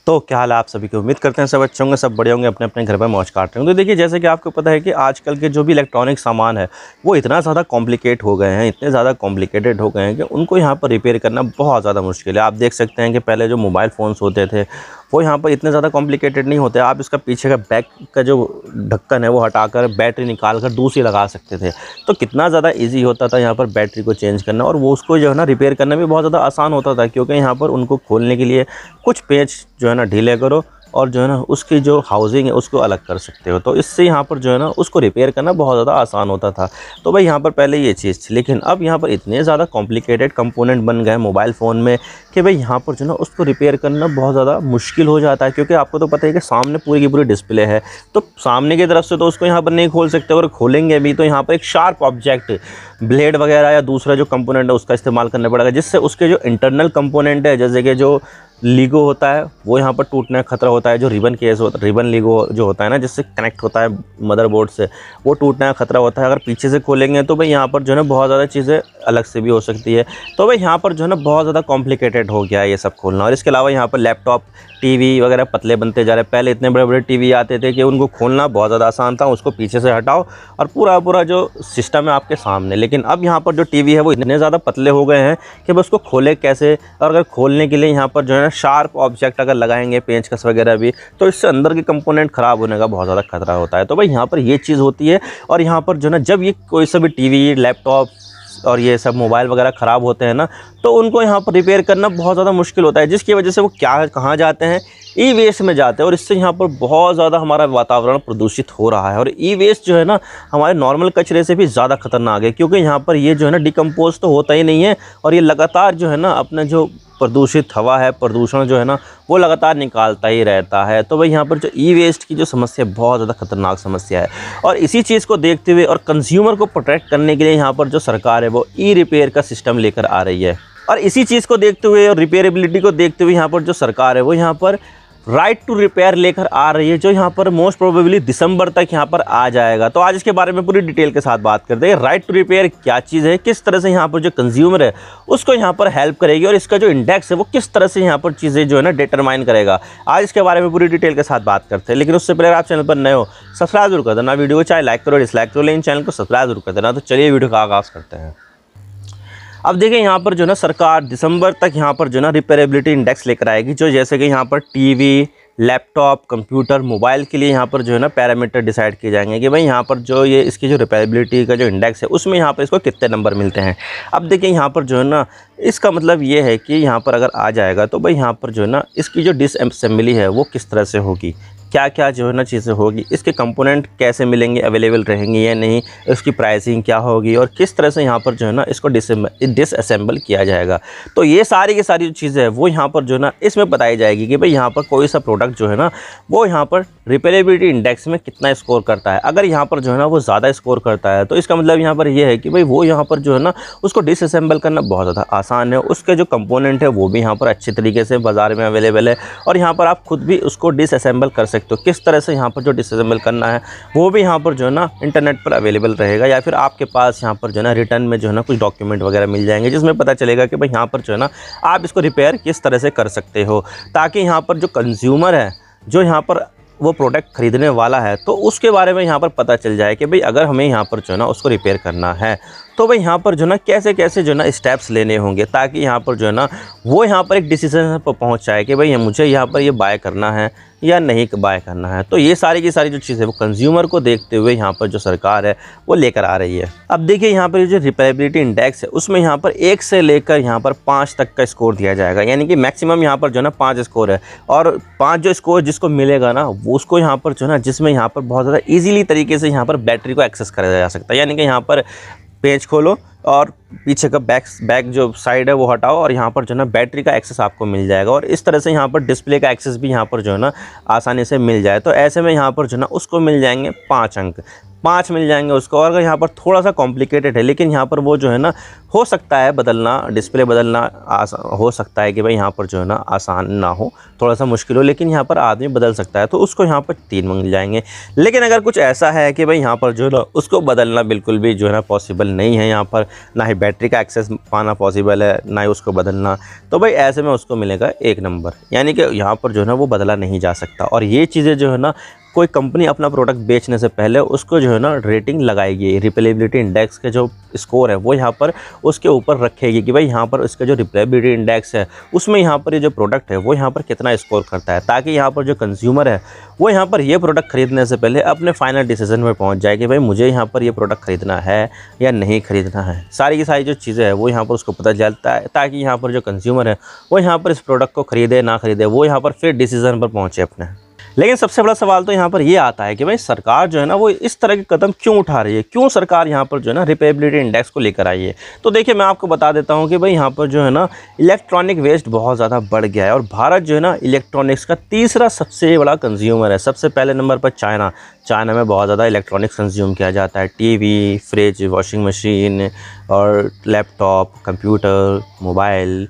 तो क्या हाल है आप सभी की। उम्मीद करते हैं सब अच्छे होंगे, सब बड़े होंगे, अपने अपने घर पर मौज काट रहे होंगे। तो देखिए, जैसे कि आपको पता है कि आजकल के जो भी इलेक्ट्रॉनिक सामान है वो इतना ज़्यादा कॉम्प्लिकेट हो गए हैं, इतने ज़्यादा कॉम्प्लिकेटेड हो गए हैं कि उनको यहाँ पर रिपेयर करना बहुत ज़्यादा मुश्किल है। आप देख सकते हैं कि पहले जो मोबाइल फ़ोन्स होते थे वो यहाँ पर इतने ज़्यादा कॉम्प्लिकेटेड नहीं होते। आप इसका पीछे का बैक का जो ढक्कन है वो हटाकर बैटरी निकाल कर दूसरी लगा सकते थे। तो कितना ज़्यादा ईजी होता था यहाँ पर बैटरी को चेंज करना, और वो उसको जो है ना रिपेयर करना भी बहुत ज़्यादा आसान होता था, क्योंकि यहाँ पर उनको खोलने के लिए कुछ पेच जो है ना ढीले करो और जो है ना उसकी जो हाउसिंग है उसको अलग कर सकते हो। तो इससे यहाँ पर जो है ना उसको रिपेयर करना बहुत ज़्यादा आसान होता था। तो भाई यहाँ पर पहले ये चीज़ थी, लेकिन अब यहाँ पर इतने ज़्यादा कॉम्प्लिकेटेड कंपोनेंट बन गए मोबाइल फ़ोन में कि भाई यहाँ पर जो है ना उसको रिपेयर करना बहुत ज़्यादा मुश्किल हो जाता है। क्योंकि आपको तो पता है कि सामने पूरी की पूरी डिस्प्ले है, तो सामने की तरफ से तो उसको यहाँ पर नहीं खोल सकते, और खोलेंगे भी तो यहाँ पर एक शार्प ऑब्जेक्ट ब्लेड वगैरह या दूसरा जो कंपोनेंट है उसका इस्तेमाल करना पड़ेगा, जिससे उसके जो इंटरनल कंपोनेंट है, जैसे कि जो लीगो होता है वो यहाँ पर टूटने का खतरा होता है। जो रिबन केस होता है, रिबन लीगो जो होता है ना, जिससे कनेक्ट होता है मदरबोर्ड से, वो टूटने का खतरा होता है। अगर पीछे से खोलेंगे तो भाई यहाँ पर जो है ना बहुत ज़्यादा चीज़ें अलग से भी हो सकती है। तो भाई यहाँ पर जो है ना बहुत ज़्यादा कॉम्प्लिकेटेड हो गया है ये सब खोलना। और इसके अलावा यहाँ पर लैपटॉप, टीवी वगैरह पतले बनते जा रहे हैं। पहले इतने बड़े बड़े टीवी आते थे कि उनको खोलना बहुत ज़्यादा आसान था, उसको पीछे से हटाओ और पूरा जो सिस्टम है आपके सामने। लेकिन अब यहाँ पर जो टीवी है वो इतने ज़्यादा पतले हो गए हैं कि बस उसको खोले कैसे, और अगर खोलने के लिए यहाँ पर जो है ना शार्प ऑब्जेक्ट अगर लगाएंगे, पेंचकस वगैरह भी, तो इससे अंदर के कंपोनेंट ख़राब होने का बहुत ज़्यादा खतरा होता है। तो भाई यहाँ पर ये चीज़ होती है। और यहाँ पर जो है ना जब ये कोई सा भी टीवी, लैपटॉप और ये सब मोबाइल वगैरह ख़राब होते हैं ना, तो उनको यहाँ पर रिपेयर करना बहुत ज़्यादा मुश्किल होता है, जिसकी वजह से वो कहाँ जाते हैं, ई वेस्ट में जाते हैं। और इससे यहाँ पर बहुत ज़्यादा हमारा वातावरण प्रदूषित हो रहा है। और ई वेस्ट जो है ना हमारे नॉर्मल कचरे से भी ज़्यादा खतरनाक है, क्योंकि यहाँ पर ये जो है ना डिकम्पोज तो होता ही नहीं है, और ये लगातार जो है ना अपना जो प्रदूषित हवा है, प्रदूषण जो है ना वो लगातार निकालता ही रहता है। तो भाई यहाँ पर जो ई वेस्ट की जो समस्या है बहुत ज़्यादा खतरनाक समस्या है। और इसी चीज़ को देखते हुए और कंज्यूमर को प्रोटेक्ट करने के लिए यहाँ पर जो सरकार है वो ई रिपेयर का सिस्टम लेकर आ रही है। और इसी चीज़ को देखते हुए और रिपेयरेबिलिटी को देखते हुए यहाँ पर जो सरकार है वो यहाँ पर राइट टू रिपेयर लेकर आ रही है, जो यहाँ पर मोस्ट प्रोबेबली दिसंबर तक यहाँ पर आ जाएगा। तो आज इसके बारे में पूरी डिटेल के साथ बात करते हैं। राइट टू रिपेयर क्या चीज़ है, किस तरह से यहाँ पर जो कंज्यूमर है उसको यहाँ पर हेल्प करेगी, और इसका जो इंडेक्स है वो किस तरह से यहाँ पर चीज़ें जो है ना डिटरमाइन करेगा। आज इसके बारे में पूरी डिटेल के साथ बात करते हैं। लेकिन उससे पहले आप चैनल पर नए हो सब्सक्राइब जरूर कर देना, वीडियो को चाहे लाइक करो डिसलाइक करो, लेकिन चैनल को सब्सक्राइब जरूर कर देना। तो चलिए वीडियो का आगाज़ करते हैं। अब देखिए यहाँ पर जो ना सरकार दिसंबर तक यहाँ पर जो ना रिपेयरेबिलिटी इंडेक्स लेकर आएगी, जो जैसे कि यहाँ पर टीवी, लैपटॉप, कंप्यूटर, मोबाइल के लिए यहाँ पर जो है ना पैरामीटर डिसाइड किए जाएंगे कि भाई यहाँ पर जो ये इसकी जो रिपेयरेबिलिटी का जो इंडेक्स है उसमें यहाँ पर इसको कितने नंबर मिलते हैं। अब देखिए यहाँ पर जो है ना इसका मतलब ये है कि यहाँ पर अगर आ जाएगा तो भाई यहाँ पर जो है ना इसकी जो डिसअसेंबली है वो किस तरह से होगी, क्या क्या जो है ना चीज़ें होगी, इसके कंपोनेंट कैसे मिलेंगे, अवेलेबल रहेंगे या नहीं, इसकी प्राइसिंग क्या होगी, और किस तरह से यहाँ पर जो है ना इसको डिसअसेंबल किया जाएगा। तो ये सारी की सारी जो चीज़ें हैं वो यहाँ पर जो है ना इसमें बताई जाएगी कि भाई यहाँ पर कोई सा प्रोडक्ट जो है ना वो यहाँ पर रिपेयरेबिलिटी इंडेक्स में कितना स्कोर करता है। अगर यहाँ पर जो है ना वो ज़्यादा स्कोर करता है तो इसका मतलब यहाँ पर ये है कि भाई वो यहाँ पर जो है ना उसको डिसअसेंबल करना बहुत ज़्यादा आसान है। उसके जो कंपोनेंट है वो भी यहाँ पर अच्छे तरीके से बाज़ार में अवेलेबल है, और यहाँ पर आप खुद भी उसको डिसअसेंबल कर सकते हो। किस तरह से यहाँ पर जो डिसअसेंबल करना है वो भी यहाँ पर जो है ना इंटरनेट पर अवेलेबल रहेगा, या फिर आपके पास यहाँ पर जो है ना रिटर्न में जो है ना कुछ डॉक्यूमेंट वगैरह मिल जाएंगे, जिसमें पता चलेगा कि भाई यहाँ पर जो है ना आप इसको रिपेयर किस तरह से कर सकते हो, ताकि यहाँ पर जो कंज्यूमर है जो यहाँ पर वो प्रोडक्ट ख़रीदने वाला है तो उसके बारे में यहाँ पर पता चल जाए कि भाई अगर हमें यहाँ पर जो है ना उसको रिपेयर करना है तो भाई यहाँ पर जो है ना कैसे कैसे जो है ना स्टेप्स लेने होंगे, ताकि यहाँ पर जो है ना वो यहाँ पर एक डिसीजन पर पहुँच जाए कि भाई मुझे यहाँ पर ये बाय करना है या नहीं बाय करना है। तो ये सारी की सारी जो चीज़ें वो कंज्यूमर को देखते हुए यहाँ पर जो सरकार है वो लेकर आ रही है। अब देखिए यहाँ पर जो रिपेयरेबिलिटी इंडेक्स है उसमें यहाँ पर 1 से लेकर यहाँ पर 5 तक का स्कोर दिया जाएगा, यानी कि मैक्सिमम यहाँ पर जो है ना 5 स्कोर है, और 5 जो स्कोर जिसको मिलेगा ना वो उसको यहाँ पर जो है ना जिसमें यहाँ पर बहुत ज़्यादा ईजिली तरीके से यहाँ पर बैटरी को एक्सेस करा जा सकता है। यानी कि यहाँ पर पेज खोलो और पीछे का बैक जो साइड है वो हटाओ, और यहाँ पर जो है ना बैटरी का एक्सेस आपको मिल जाएगा, और इस तरह से यहाँ पर डिस्प्ले का एक्सेस भी यहाँ पर जो है ना आसानी से मिल जाए। तो ऐसे में यहाँ पर जो है ना उसको मिल जाएंगे 5 अंक। 5 मिल जाएंगे उसको। और अगर यहाँ पर थोड़ा सा कॉम्प्लिकेटेड है, लेकिन यहाँ पर वो जो है ना हो सकता है बदलना, डिस्प्ले बदलना हो सकता है कि भाई यहाँ पर जो है ना आसान ना हो, थोड़ा सा मुश्किल हो, लेकिन यहाँ पर आदमी बदल सकता है, तो उसको यहाँ पर 3 मिल जाएंगे। लेकिन अगर कुछ ऐसा है कि भाई यहाँ पर जो है ना उसको बदलना बिल्कुल भी जो है ना पॉसिबल नहीं है, यहाँ पर ना ही बैटरी का एक्सेस पाना पॉसिबल है, ना ही उसको बदलना, तो भाई ऐसे में उसको मिलेगा 1 नंबर। यानी कि यहाँ पर जो है ना वो बदला नहीं जा सकता। और ये चीज़ें जो है ना कोई कंपनी अपना प्रोडक्ट बेचने से पहले उसको जो है ना रेटिंग लगाएगी, रिपेलेबिलिटी इंडेक्स के जो स्कोर है वो यहाँ पर उसके ऊपर रखेगी कि भाई यहाँ पर इसका जो रिपेलेबिलिटी इंडेक्स है उसमें यहाँ पर ये जो प्रोडक्ट है वो यहाँ पर कितना स्कोर करता है, ताकि यहाँ पर जो कंज्यूमर है वो यहाँ पर ये प्रोडक्ट खरीदने से पहले अपने फाइनल डिसीजन में पहुँच जाए कि भाई मुझे यहाँ पर ये प्रोडक्ट खरीदना है या नहीं खरीदना है। सारी की सारी जो चीज़ें हैं वो यहाँ पर उसको पता चलता है, ताकि यहाँ पर जो कंज्यूमर है वो यहाँ पर इस प्रोडक्ट को खरीदे ना खरीदे, वो यहाँ पर फिर डिसीजन पर पहुँचे अपने। लेकिन सबसे बड़ा सवाल तो यहाँ पर ये आता है कि भाई सरकार जो है ना वो इस तरह के कदम क्यों उठा रही है, क्यों सरकार यहाँ पर जो है ना रिपेलेबिलिटी इंडेक्स को लेकर आई है। तो देखिए मैं आपको बता देता हूँ कि भाई यहाँ पर जो है ना इलेक्ट्रॉनिक वेस्ट बहुत ज़्यादा बढ़ गया है, और भारत जो है ना इलेक्ट्रॉनिक्स का तीसरा सबसे बड़ा कंज्यूमर है। सबसे पहले नंबर पर चाइना में बहुत ज़्यादा इलेक्ट्रॉनिक्स कंज्यूम किया जाता है, टीवी, फ्रिज, वॉशिंग मशीन और लैपटॉप, कंप्यूटर, मोबाइल,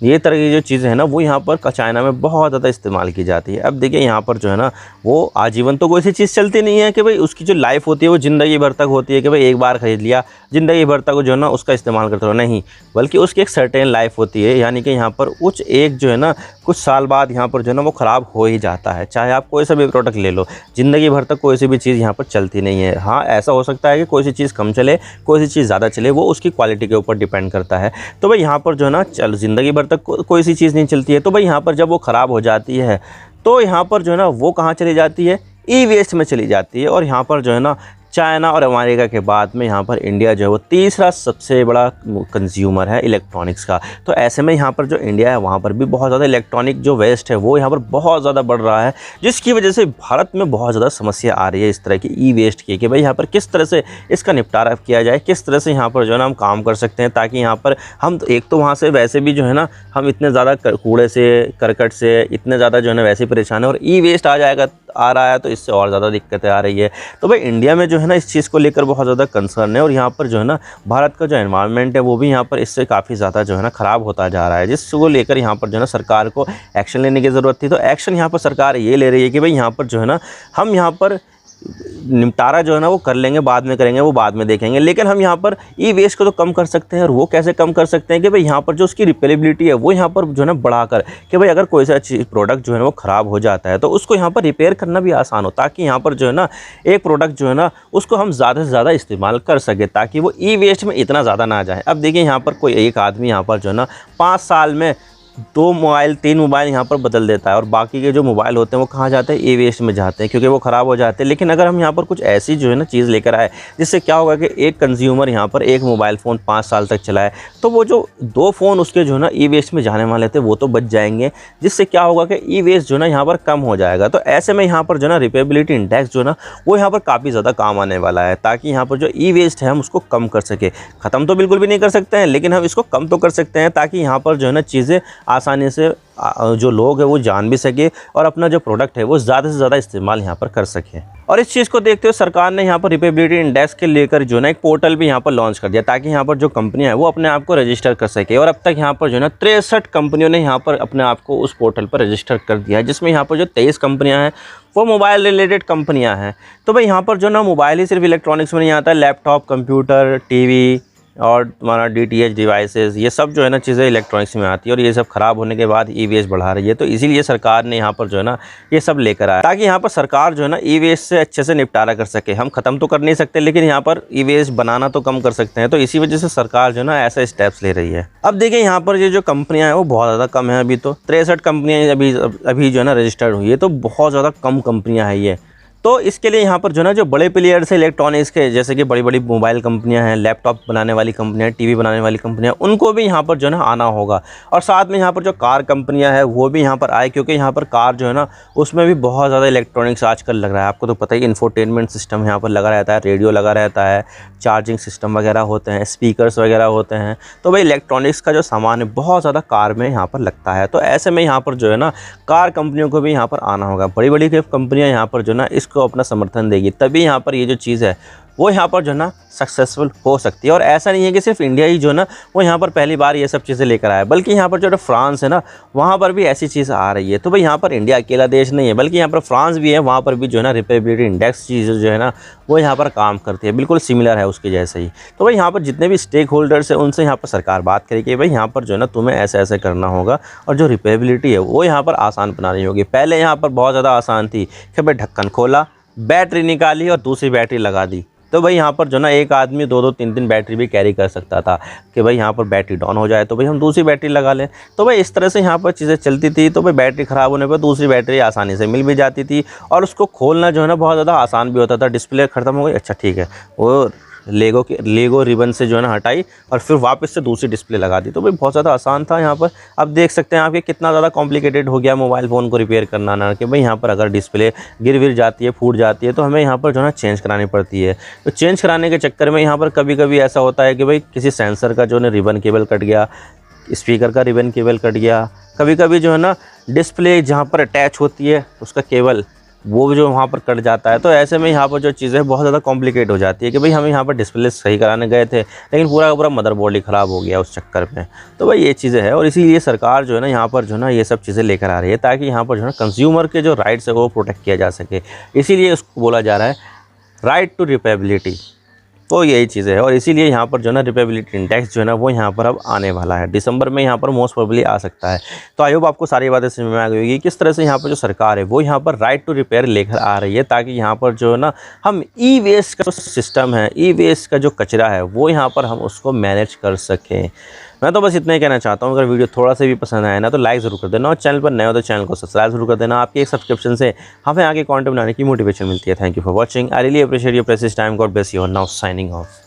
ये तरह की जो चीज़ें हैं ना वो यहाँ पर चाइना में बहुत ज़्यादा इस्तेमाल की जाती है। अब देखिए यहाँ पर जो है ना वो आजीवन तो कोई सी चीज़ चलती नहीं है कि भाई उसकी जो लाइफ होती है वो ज़िंदगी भर तक होती है कि भाई एक बार ख़रीद लिया ज़िंदगी भर तक जो है ना उसका इस्तेमाल करते रहो, नहीं, बल्कि उसकी एक सर्टेन लाइफ होती है। यानी कि यहाँ पर कुछ एक जो है ना कुछ साल बाद यहाँ पर जो है ना वो ख़राब हो ही जाता है। चाहे आप कोई सा भी प्रोडक्ट ले लो, ज़िंदगी भर तक कोई सी भी चीज़ यहाँ पर चलती नहीं है। हाँ, ऐसा हो सकता है कि कोई सी चीज़ कम चले, कोई सी चीज़ ज़्यादा चले, वो उसकी क्वालिटी के ऊपर डिपेंड करता है। तो भाई यहाँ पर जो है ना ज़िंदगी भर तक कोई सी चीज़ नहीं चलती है, तो भाई यहाँ पर जब वो ख़राब हो जाती है तो यहाँ पर जो है ना वो कहाँ चली जाती है, ई वेस्ट में चली जाती है। और यहाँ पर जो है ना चाइना और अमेरिका के बाद में यहाँ पर इंडिया जो है वो तीसरा सबसे बड़ा कंज्यूमर है इलेक्ट्रॉनिक्स का। तो ऐसे में यहाँ पर जो इंडिया है वहाँ पर भी बहुत ज़्यादा इलेक्ट्रॉनिक जो वेस्ट है वो यहाँ पर बहुत ज़्यादा बढ़ रहा है, जिसकी वजह से भारत में बहुत ज़्यादा समस्या आ रही है इस तरह की ई वेस्ट की, कि भाई यहाँ पर किस तरह से इसका निपटारा किया जाए, किस तरह से यहाँ पर जो है ना हम काम कर सकते हैं, ताकि यहाँ पर हम एक तो वहाँ से वैसे भी जो है ना हम इतने ज़्यादा कूड़े से करकट से इतने ज़्यादा जो है ना वैसे परेशान है, और ई वेस्ट आ रहा है तो इससे और ज़्यादा दिक्कतें आ रही है। तो भाई इंडिया में जो है ना इस चीज़ को लेकर बहुत ज़्यादा कंसर्न है, और यहाँ पर जो है ना भारत का जो एनवायरनमेंट है वो भी यहाँ पर इससे काफ़ी ज़्यादा जो है ना ख़राब होता जा रहा है, जिसको लेकर यहाँ पर जो है ना सरकार को एक्शन लेने की ज़रूरत थी। तो एक्शन यहाँ पर सरकार ये ले रही है कि भाई यहाँ पर जो है ना हम यहाँ पर निपटारा जो है ना वो कर लेंगे, बाद में करेंगे, वो बाद में देखेंगे, लेकिन हम यहाँ पर ई वेस्ट को तो कम कर सकते हैं। और वो कैसे कम कर सकते हैं कि भाई यहाँ पर जो उसकी रिपेलेबिलिटी है वो यहाँ पर जो है ना बढ़ाकर, कि भाई अगर कोई सा चीज़ प्रोडक्ट जो है ना वो ख़राब हो जाता है तो उसको यहाँ पर रिपेयर करना भी आसान हो, ताकि यहाँ पर जो है ना एक प्रोडक्ट जो है ना उसको हम ज़्यादा से ज़्यादा इस्तेमाल कर सके, ताकि वो ई वेस्ट में इतना ज़्यादा ना जाए। अब देखिए यहाँ पर कोई एक आदमी यहाँ पर जो है ना 5 साल में 2 मोबाइल 3 मोबाइल यहाँ पर बदल देता है, और बाकी के जो मोबाइल होते हैं वो कहाँ जाते हैं, ई वेस्ट में जाते हैं, क्योंकि वो ख़राब हो जाते हैं। लेकिन अगर हम यहाँ पर कुछ ऐसी जो है ना चीज़ लेकर आए जिससे क्या होगा कि एक कंज्यूमर यहाँ पर एक मोबाइल फ़ोन 5 साल तक चलाए, तो वो जो 2 फ़ोन उसके जो है ना ई वेस्ट में जाने वाले थे वो तो बच जाएंगे, जिससे क्या होगा कि ई वेस्ट जो है ना यहाँ पर कम हो जाएगा। तो ऐसे में यहाँ पर जो है ना रिपेलेबिलिटी इंडेक्स जो है ना वो यहाँ पर काफ़ी ज़्यादा काम आने वाला है, ताकि यहाँ पर जो ई वेस्ट है हम उसको कम कर सके। ख़त्म तो बिल्कुल भी नहीं कर सकते हैं, लेकिन हम इसको कम तो कर सकते हैं, ताकि यहाँ पर जो है ना चीज़ें आसानी से जो लोग हैं वो जान भी सके और अपना जो प्रोडक्ट है वो ज़्यादा से ज़्यादा इस्तेमाल यहाँ पर कर सके। और इस चीज़ को देखते हुए सरकार ने यहाँ पर रिपेलेबिलिटी इंडेक्स के लेकर जो है ना एक पोर्टल भी यहाँ पर लॉन्च कर दिया, ताकि यहाँ पर जो कंपनियाँ हैं वो अपने आप को रजिस्टर कर सके। और अब तक यहाँ पर जो है ना 63 कंपनियों ने यहाँ पर अपने आप को उस पोर्टल पर रजिस्टर कर दिया है, जिसमें यहाँ पर जो 23 कंपनियाँ हैं वो मोबाइल रिलेटेड कंपनियाँ हैं। तो भाई यहाँ पर जो ना मोबाइल ही सिर्फ इलेक्ट्रॉनिक्स में नहीं आता है, लैपटॉप, कंप्यूटर, टीवी और तुम्हारा DTH डिवाइसेस, ये सब जो है ना चीज़ें इलेक्ट्रॉनिक्स में आती है, और ये सब ख़राब होने के बाद ई वेस्ट बढ़ा रही है। तो इसीलिए सरकार ने यहाँ पर जो है ना ये सब लेकर आया, ताकि यहाँ पर सरकार जो है ना ई वेस्ट से अच्छे से निपटारा कर सके। हम ख़त्म तो कर नहीं सकते, लेकिन यहाँ पर ई वेस्ट बनाना तो कम कर सकते हैं। तो इसी वजह से सरकार जो है ना ऐसे स्टेप्स ले रही है। अब देखिए यहाँ पर ये जो कंपनियाँ हैं वो बहुत ज़्यादा कम है, अभी तो 63 कंपनियाँ अभी जो है ना रजिस्टर्ड हुई है, तो बहुत ज़्यादा कम कंपनियाँ हैं ये। तो इसके लिए यहाँ पर जो ना जो बड़े प्लेयर्स हैं इलेक्ट्रॉनिक्स के, जैसे कि बड़ी बड़ी मोबाइल कंपनियां हैं, लैपटॉप बनाने वाली कंपनियां, टीवी बनाने वाली कंपनियां, उनको भी यहाँ पर जो है ना आना होगा। और साथ में यहाँ पर जो कार कंपनियां हैं वो भी यहाँ पर आए, क्योंकि यहाँ पर कार जो है ना उसमें भी बहुत ज़्यादा इलेक्ट्रॉनिक्स आजकल लग रहा है। आपको तो पता ही, इंफोटेनमेंट सिस्टम यहाँ पर लगा रहता है, रेडियो लगा रहता है, चार्जिंग सिस्टम वगैरह होते हैं, स्पीकर्स वगैरह होते हैं। तो भाई इलेक्ट्रॉनिक्स का जो सामान है बहुत ज़्यादा कार में यहाँ पर लगता है। तो ऐसे में यहाँ पर जो है ना कार कंपनियों को भी यहाँ पर आना होगा। बड़ी बड़ी कंपनियाँ यहाँ पर जो है ना इसको उसको अपना समर्थन देगी, तभी यहाँ पर ये जो चीज़ है वो यहाँ पर जो है ना सक्सेसफुल हो सकती है। और ऐसा नहीं है कि सिर्फ इंडिया ही जो है ना वो यहाँ पर पहली बार ये सब चीज़ें लेकर आया, बल्कि यहाँ पर जो है फ्रांस है ना, वहाँ पर भी ऐसी चीज़ आ रही है। तो भाई यहाँ पर इंडिया अकेला देश नहीं है, बल्कि यहाँ पर फ्रांस भी है, वहाँ पर भी जो है ना रिपेबिलिटी इंडेक्स चीज़ जो है ना वो यहाँ पर काम करती है, बिल्कुल सिमिलर है उसके जैसे ही। तो भाई यहाँ पर जितने भी स्टेक होल्डर्स हैं उनसे यहाँ पर सरकार बात करेगी कि भाई यहाँ पर जो है ना तुम्हें ऐसे ऐसे करना होगा, और जो रिपेबिलिटी है वो यहाँ पर आसान बनानी होगी। पहले यहाँ पर बहुत ज़्यादा आसान थी कि भाई ढक्कन खोला, बैटरी निकाली और दूसरी बैटरी लगा दी, तो भाई यहाँ पर जो ना एक आदमी 2-2 3-3 बैटरी भी कैरी कर सकता था कि भाई यहाँ पर बैटरी डाउन हो जाए तो भाई हम दूसरी बैटरी लगा लें। तो भाई इस तरह से यहाँ पर चीज़ें चलती थी। तो भाई बैटरी ख़राब होने पर दूसरी बैटरी आसानी से मिल भी जाती थी, और उसको खोलना जो है ना बहुत ज़्यादा आसान भी होता था। डिस्प्ले ख़त्म हो गई, अच्छा ठीक है, वो लेगो रिबन से जो है ना हटाई और फिर वापस से दूसरी डिस्प्ले लगा दी। तो भाई बहुत ज़्यादा आसान था यहाँ पर। अब देख सकते हैं आप कि कितना ज़्यादा कॉम्प्लिकेटेड हो गया मोबाइल फ़ोन को रिपेयर करना ना, कि भाई यहाँ पर अगर डिस्प्ले गिर जाती है, फूट जाती है, तो हमें यहाँ पर जो है ना चेंज करानी पड़ती है। तो चेंज कराने के चक्कर में यहाँ पर कभी कभी ऐसा होता है कि भाई किसी सेंसर का जो है रिबन केबल कट गया, स्पीकर का रिबन केबल कट गया, कभी कभी जो है ना डिस्प्ले जहाँ पर अटैच होती है उसका केबल वो जो वहाँ पर कट जाता है। तो ऐसे में यहाँ पर जो चीज़ें बहुत ज़्यादा कॉम्प्लिकेट हो जाती है कि भाई हम यहाँ पर डिस्प्ले सही कराने गए थे, लेकिन पूरा का पूरा मदरबोर्ड ही ख़राब हो गया उस चक्कर में। तो भाई ये चीज़ें हैं, और इसीलिए सरकार जो है ना यहाँ पर जो है ना ये सब चीज़ें लेकर आ रही है, ताकि यहाँ पर जो है ना कंज्यूमर के जो राइट्स है वो प्रोटेक्ट किया जा सके। इसीलिए उसको बोला जा रहा है राइट टू रिपेबिलिटी। तो यही चीज़ें है, और इसीलिए यहाँ पर जो है ना रिपेबिलिटी इंडेक्स जो है ना वो यहाँ पर अब आने वाला है, दिसंबर में यहाँ पर मोस्ट प्रोबेबली आ सकता है। तो आई होप आपको सारी बातें समझ में आ गई होगी किस तरह से यहाँ पर जो सरकार है वो यहाँ पर राइट टू रिपेयर लेकर आ रही है, ताकि यहाँ पर जो है ना हम ई वेस्ट का जो सिस्टम है, ई वेस्ट का जो कचरा है वो यहाँ पर हम उसको मैनेज कर सकें। मैं तो बस इतना ही कहना चाहता हूँ। अगर वीडियो थोड़ा सा भी पसंद आया ना तो लाइक ज़रूर कर देना, और चैनल पर नए हो तो चैनल को सब्सक्राइब जरूर कर देना। आपके एक सब्सक्रिप्शन से हमें आगे कंटेंट बनाने की मोटिवेशन मिलती है। Thank you for watching, I really appreciate your precious time, God bless you, now signing off.